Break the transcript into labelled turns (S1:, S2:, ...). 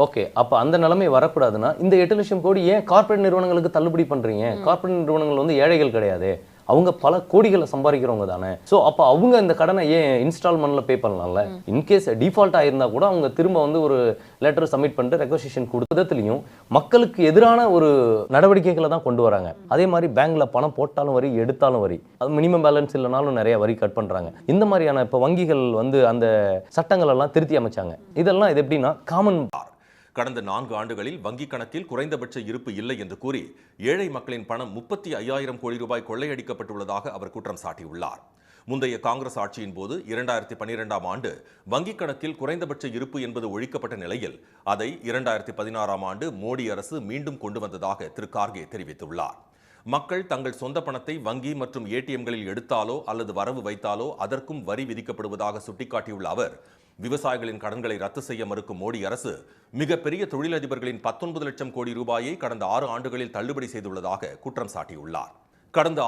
S1: Okay. அப்ப அந்த நிலைமை வரக்கூடாதுன்னா, இந்த 8 லட்சம் கோடி ஏன் கார்ப்பரேட் நிறுவனங்களுக்கு தள்ளுபடி பண்றீங்க? கார்ப்பரேட் நிறுவனங்கள் வந்து ஏழைகள் கிடையாதே. அவங்க பல கோடிகள சம்பாதிக்கிறவங்க தானே. சோ அப்ப அவங்க இந்த கடனை ஏன் இன்ஸ்டால்மென்ட்ல பே பண்ணலாம்ல? இன்கேஸ் டிஃபால்ட் ஆயிருந்தா கூட அவங்க திரும்ப வந்து ஒரு லெட்டர் சப்மிட் பண்ணிட்டு ரெக்வசிஷன் கொடுத்ததுலயும் மக்களுக்கு எதிரான ஒரு நடவடிக்கைகளை தான் கொண்டு வராங்க. அதே மாதிரி பேங்க்ல பணம் போட்டாலும் வரி, எடுத்தாலும் வரி. அது மினிமம் பேலன்ஸ் இல்லனாலும் நிறைய வரி கட் பண்றாங்க. இந்த மாதிரியான இப்ப வங்கிகள் வந்து அந்த சட்டங்கள் எல்லாம் திருத்தி அமைச்சாங்க. இதெல்லாம் இது எப்படின்னா காமன்.
S2: கடந்த 4 ஆண்டுகளில் வங்கிக் கணக்கில் குறைந்தபட்ச இருப்பு இல்லை என்று கூறி ஏழை மக்களின் பணம் 35,000 கோடி ரூபாய் கொள்ளையடிக்கப்பட்டுள்ளதாக அவர் குற்றம் சாட்டியுள்ளார். முந்தைய காங்கிரஸ் ஆட்சியின் போது 2012ஆம் ஆண்டு வங்கிக் கணக்கில் குறைந்தபட்ச இருப்பு என்பது ஒழிக்கப்பட்ட நிலையில் அதை 2016ஆம் ஆண்டு மோடி அரசு மீண்டும் கொண்டு வந்ததாக திரு கார்கே தெரிவித்துள்ளார். மக்கள் தங்கள் சொந்த பணத்தை வங்கி மற்றும் ஏடிஎம்களில் எடுத்தாலோ அல்லது வரவு வைத்தாலோ அதற்கும் வரி விதிக்கப்படுவதாக சுட்டிக்காட்டியுள்ள அவர், விவசாயிகளின் கடன்களை ரத்து செய்ய மறுக்கும் மோடி அரசு மிகப்பெரிய தொழிலதிபர்களின் 19 லட்சம் கோடி ரூபாயை கடந்த 6 ஆண்டுகளில் தள்ளுபடி செய்துள்ளதாக குற்றம் சாட்டியுள்ளார். கடந்த